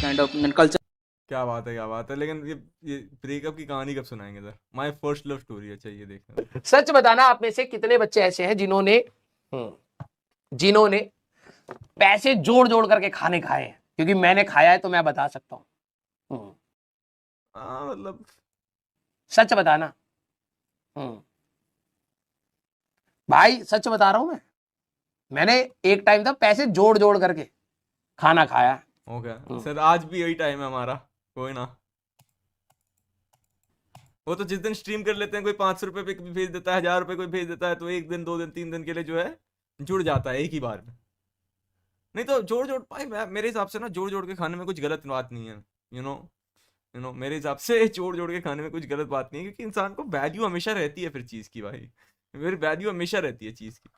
kind of culture. क्या बात है, क्या बात है। लेकिन ये ब्रेकअप की कहानी कब सुनाएंगे sir? My first love story. अच्छा, ये देखना। सच बताना, आप में से कितने बच्चे ऐसे हैं जिन्होंने जिन्होंने पैसे जोड़ जोड़ करके खाने खाए हैं? क्योंकि मैंने खाया है तो मैं बता सकता हूं। मतलब सच बताना। भाई सच बता रहा हूं मैंने एक टाइम था पैसे जोड़ जोड़ करके खाना खाया है। ओके सर, आज भी यही टाइम है हमारा। कोई ना, वो तो जिस दिन स्ट्रीम कर लेते हैं कोई 500 रुपए पे भेज देता है, 1000 रुपए कोई भेज देता है, तो एक दिन 2 दिन 3 दिन के लिए जो है जुड़ जाता है एक ही बार में। नहीं तो जोड़ जोड़ भाई, मेरे हिसाब से ना जोड़ जोड़ के खाने में कुछ गलत बात नहीं है। यू नो मेरे हिसाब से जोड़ जोड़ के खाने में कुछ गलत बात नहीं है, क्योंकि इंसान को वैल्यू हमेशा रहती है फिर चीज की। भाई मेरी वैल्यू हमेशा रहती है चीज की।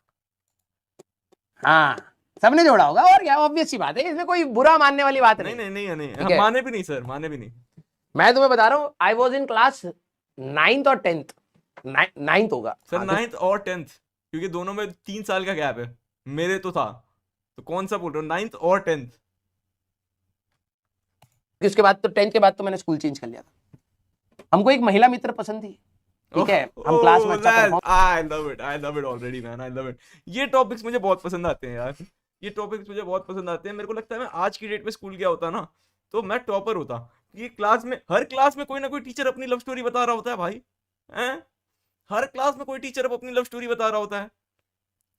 हाँ, सबने जोड़ा होगा, और क्या, ऑब्वियस सी बात है, इसमें कोई बुरा मानने वाली बात नहीं नहीं। नहीं नहीं नहीं, ठीक है? माने भी नहीं सर, माने भी नहीं। मैं तुम्हें बता रहा हूँ, I was in class 9th और 10th। 9th होगा सर 9th और 10th, क्योंकि दोनों में 3 साल का गैप है। मेरे तो था, तो कौन सा बोल रहे हो, 9th और 10th? उसके बाद तो 10th के बाद तो मैंने स्कूल चेंज कर लिया था। हमको एक महिला मित्र पसंद थी, ठीक है, हम क्लास में अच्छा perform. I love it already man, I love it. ये टॉपिक्स मुझे बहुत पसंद आते हैं यार, ये टॉपिक्स मुझे बहुत पसंद आते हैं। मेरे को लगता है मैं आज की डेट में स्कूल गया होता ना तो मैं टॉपर होता। ये क्लास में, हर क्लास में कोई ना कोई टीचर अपनी लव स्टोरी बता रहा होता है भाई, हैं? हर क्लास में कोई टीचर अपनी लव स्टोरी बता रहा होता है।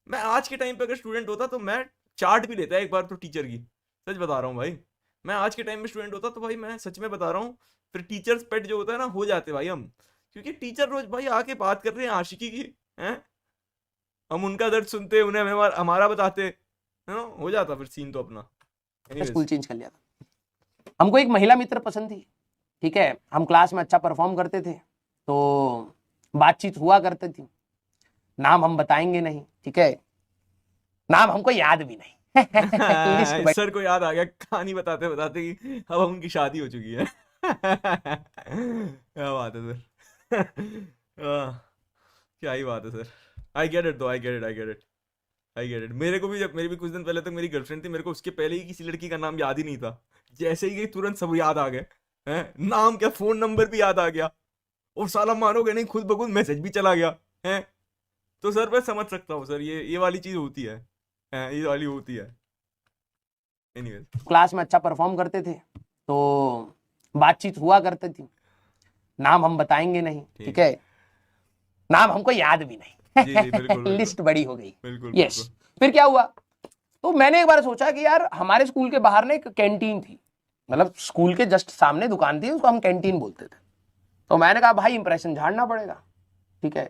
मैं आज के टाइम पे अगर स्टूडेंट होता तो मैं चार्ट भी लेता एक बार तो टीचर की। सच बता रहा हूँ भाई, मैं आज के टाइम में स्टूडेंट होता तो भाई, मैं सच में बता रहा हूँ, फिर टीचर्स पेट जो होता है ना हो जाते भाई हम। क्योंकि टीचर रोज भाई आके बात कर रहे हैं आशिकी की, हैं? हम उनका दर्द सुनते, उन्हें हमारा बताते, हो जाता फिर सीन तो अपना। स्कूल चेंज कर लिया था। हमको एक महिला मित्र पसंद थी, ठीक है, हम क्लास में अच्छा परफॉर्म करते थे, तो बातचीत हुआ करती थी। नाम हम बताएंगे नहीं, ठीक है, नाम हमको याद भी नहीं। लिस्ट सर को याद आ गया कहानी बताते बताते कि अब उनकी शादी हो चुकी है। क्या बात है सर। क्या ही बात है सर। आई गेट इट, दो I get it, I get it, I get it. मेरे को भी, जब मेरी भी कुछ दिन पहले तक मेरी गर्लफ्रेंड थी, मेरे को उसके पहले ही किसी लड़की का नाम याद ही नहीं था। जैसे ही गई तुरंत सब याद आ गए, हैं? नाम क्या, फोन नंबर भी याद आ गया, और साला मानोगे नहीं, खुद ब खुद मैसेज भी चला गया है। तो सर मैं समझ सकता हूँ सर, ये वाली चीज होती है, ये वाली होती है। एनीवेज, क्लास में अच्छा परफॉर्म करते थे तो बातचीत हुआ करती थी। नाम हम बताएंगे नहीं, ठीक है, नाम हमको याद भी नहीं। जी जी बिल्कुल, लिस्ट बड़ी हो गई। बिल्कुल यस। फिर क्या हुआ, तो मैंने एक बार सोचा कि यार हमारे स्कूल के बाहर ना एक कैंटीन थी, मतलब स्कूल के जस्ट सामने दुकान थी, उसको हम कैंटीन बोलते थे। तो मैंने कहा भाई इंप्रेशन झाड़ना पड़ेगा, ठीक है,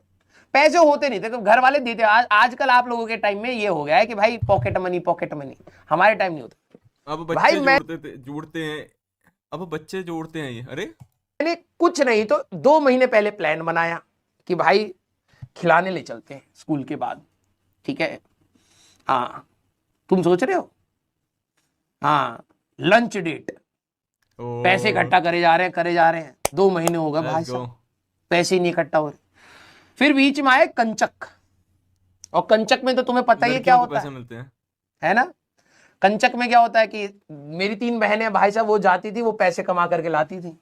पैसे होते नहीं थे तो घर वाले देते। आजकल आप लोगों के टाइम में ये हो गया है कि भाई पॉकेट मनी पॉकेट मनी, हमारे टाइम नहीं होता। अब बच्चे जोड़ते हैं, अब बच्चे जोड़ते हैं ये। अरे मैंने कुछ नहीं तो 2 महीने पहले प्लान बनाया कि भाई खिलाने ले चलते हैं स्कूल के बाद, ठीक है। हाँ, तुम सोच रहे हो, हाँ, लंच डेट, पैसे इकट्ठा करे जा रहे हैं 2 महीने हो गए भाई साहब, पैसे ही नहीं इकट्ठा हो रहे। फिर बीच में आए कंचक, और कंचक में तो तुम्हें पता ही है क्या होता पैसे मिलते हैं, है ना। कंचक में क्या होता है कि मेरी 3 बहनें भाई साहब, वो जाती थी, वो पैसे कमा करके लाती थी,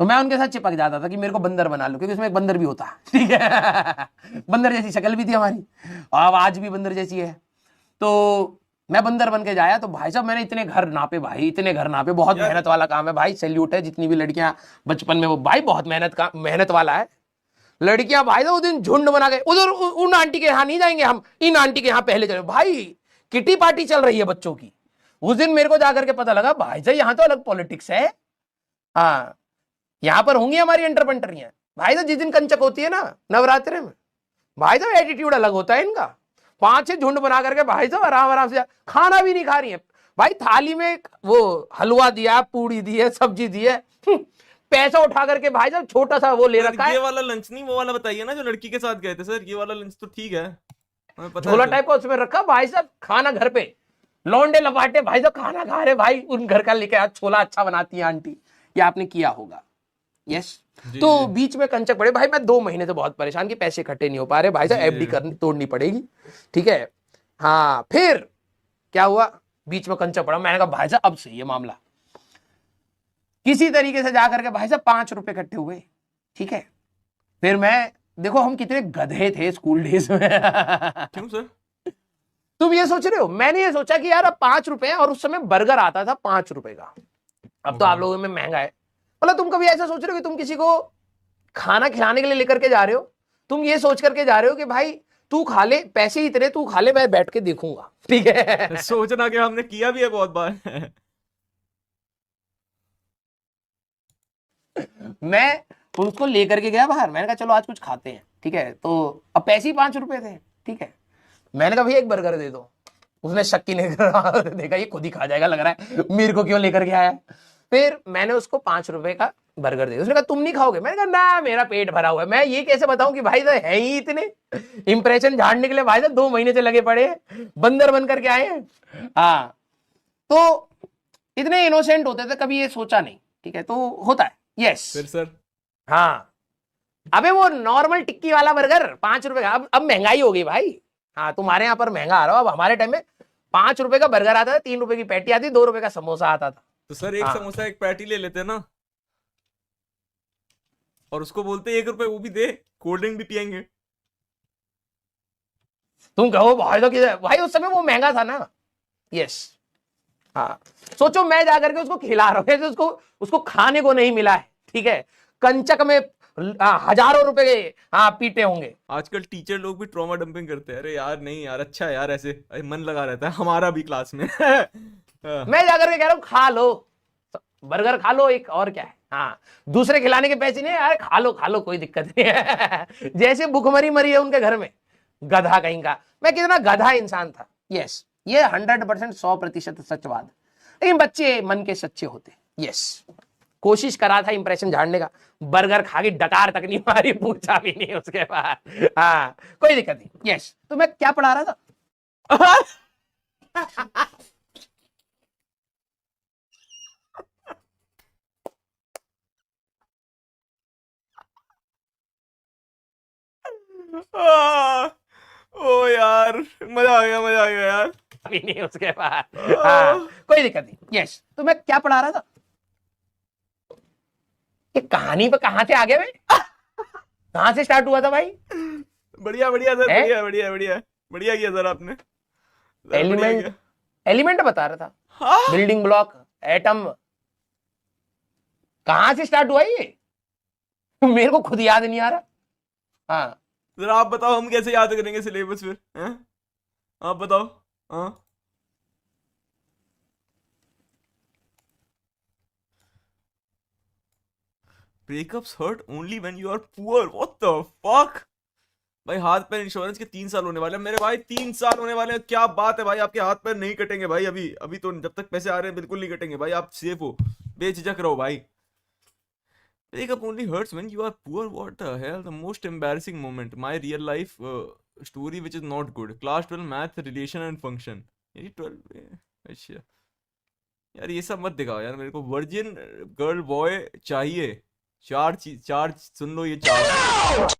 तो मैं उनके साथ चिपक जाता था कि मेरे को बंदर बना लो, क्योंकि उसमें एक बंदर भी होता है, ठीक है। बंदर जैसी शक्ल भी थी हमारी, और आज भी बंदर जैसी है। तो मैं बंदर बन के जाया, तो भाई साहब मैंने इतने घर नापे भाई, इतने घर नापे। बहुत मेहनत वाला काम है भाई, सैल्यूट है जितनी भी लड़कियां बचपन में, वो भाई बहुत मेहनत वाला है। लड़कियां भाई तो उस दिन झुंड बना के, उधर उन आंटी के यहाँ नहीं जाएंगे हम, इन आंटी के यहाँ पहले चले। भाई किटी पार्टी चल रही है बच्चों की। उस दिन मेरे को जाकर के पता लगा भाई साहब यहाँ तो अलग पॉलिटिक्स है। हाँ, यहाँ पर होंगी हमारी एंटरप्रेन्योरियां भाई। तो जिस दिन कंचक होती है ना नवरात्रे में, भाई साहब एटीट्यूड अलग होता है इनका। 5-6 झुंड बना करके भाई साहब आराम आराम से, खाना भी नहीं खा रही है भाई, थाली में वो हलवा दिया, पूड़ी दी है, सब्जी दी है, पैसा उठा करके भाई साहब छोटा सा वो ले रखा है। ये वाला लंच नहीं, वो वाला बताइए ना जो लड़की के साथ गए थे सर। ये वाला लंच तो ठीक है, झोला टाइप का उसमें रखा भाई साहब, खाना घर पे, लौंडे लपाटे भाई साहब खाना खा रहे भाई, उन घर का लेके आज छोला अच्छा बनाती है आंटी, ये आपने किया होगा। यस। तो बीच में कंचक पड़े भाई, मैं 2 महीने से बहुत परेशान कि पैसे इकट्ठे नहीं हो पा रहे भाई साहब, एफडी करनी तोड़नी पड़ेगी, ठीक है। हाँ, फिर क्या हुआ, बीच में कंचक पड़ा, मैंने कहा भाई साहब अब सही है मामला। किसी तरीके से जाकर के भाई साहब 5 रुपए इकट्ठे हुए, ठीक है। फिर मैं, देखो हम कितने गधे थे स्कूल डेज में। क्यों सर? तुम ये सोच रहे हो, मैंने ये सोचा कि यार अब 5 रुपए हैं, और उस समय बर्गर आता था 5 रुपए का। अब तो आप लोगों में महंगा है। मतलब तुम कभी ऐसा सोच रहे हो कि तुम किसी को खाना खिलाने के लिए लेकर के जा रहे हो, तुम ये सोच करके जा रहे हो कि भाई तू खा ले, पैसे ही इतने, तू खा ले, मैं बैठ के देखूंगा, ठीक है। सोचना कि हमने किया भी है बहुत बार। मैं उसको लेकर के गया बाहर, मैंने कहा चलो आज कुछ खाते हैं, ठीक है। तो अब पैसे ही 5 रुपए थे, ठीक है। मैंने कहा भैया एक बर्गर दे दो। उसने शक्की लेकर देखा ये खुद ही खा जाएगा लग रहा है, मेरे को क्यों लेकर के आया। फिर मैंने उसको 5 रुपए का बर्गर दे दिया। उसने कहा तुम नहीं खाओगे? मैंने कहा ना, मेरा पेट भरा हुआ है। मैं ये कैसे बताऊं कि भाई साहब है ही इतने, इंप्रेशन झाड़ने के लिए भाई साहब 2 महीने से लगे पड़े हैं, बंदर बन करके आए हैं। हाँ, तो इतने इनोसेंट होते थे, कभी ये सोचा नहीं, ठीक है। तो होता है, यस। फिर सर? हाँ, अबे वो नॉर्मल टिक्की वाला बर्गर 5 रुपए का, अब महंगाई हो गई भाई। हाँ, तुम्हारे यहाँ पर महंगा आ रहा हो, अब हमारे टाइम में 5 रुपए का बर्गर आता था, 3 रुपए की पैटी आती, 2 रुपए का समोसा आता था। तो सर एक हाँ। समोसा एक पैटी ले लेते ना, और उसको बोलते 1 रुपए वो भी दे, कोल्ड ड्रिंक भी पियेंगे। तुम कहो भाई तो किधर, भाई उस समय वो महंगा था ना, यस। हाँ, सोचो मैं जाकर के उसको खिला रहा हूँ, उसको उसको खाने को नहीं मिला है, ठीक है। कंचक में हजारों रुपए हाँ पीटे होंगे। आजकल टीचर लोग भी ट्रॉमा डंपिंग करते हैं, अरे यार नहीं यार, अच्छा है यार, ऐसे अरे मन लगा रहता है हमारा भी क्लास में। हाँ। मैं जाकर के कह रहा हूँ खा लो बर्गर, खा लो एक, और क्या है। हाँ, दूसरे खिलाने के पैसे नहीं, यार खा लो कोई दिक्कत नहीं है। जैसे भूखमरी मरी है उनके घर में, गधा कहीं का। मैं कितना गधा इंसान था, यस। ये 100% 100% सच बात। लेकिन बच्चे मन के सच्चे होते, यस। कोशिश करा था इंप्रेशन झाड़ने का, बर्गर खा के डकार तक नहीं मारी, पूछा भी नहीं उसके बाद। हाँ, कोई दिक्कत नहीं, यस। तो मैं क्या पढ़ा रहा था? ओ यार, मजा आ गया यार। भी नहीं उसके बाद। हाँ, कोई दिक्कत नहीं, यस। तो मैं क्या पढ़ा रहा था? ये कहानी पे कहां से आ गया मैं? कहां से स्टार्ट हुआ था भाई? बढ़िया बढ़िया सर, बढ़िया बढ़िया बढ़िया बढ़िया किया सर आपने। एलिमेंट, एलिमेंट बता रहा था। हाँ? बिल्डिंग ब्लॉक, एटम, कहां से स्टार्ट हुआ ये? मेरे को खुद याद नहीं आ रहा। हाँ, जरा आप बताओ, हम कैसे याद करेंगे सिलेबस फिर, हैं? आप बताओ। हाँ, breakups hurt only when you are poor, what the fuck. भाई हाथ पैर इंश्योरेंस के 3 साल होने वाले हैं मेरे भाई, 3 साल होने वाले हैं। क्या बात है भाई, आपके हाथ पैर नहीं कटेंगे भाई, अभी अभी तो जब तक पैसे आ रहे हैं बिल्कुल नहीं कटेंगे भाई, आप सेफ हो, बेझिझक रहो भाई। Breakup only hurts when you are poor. What the hell? The most embarrassing moment. My real life story which is not good. Class 12 math relation and function. ये 12 अच्छा यार, ये सब मत दिखाओ यार मेरे को। वर्जिन गर्ल बॉय चाहिए, चार चीज, चार सुन लो ये चार।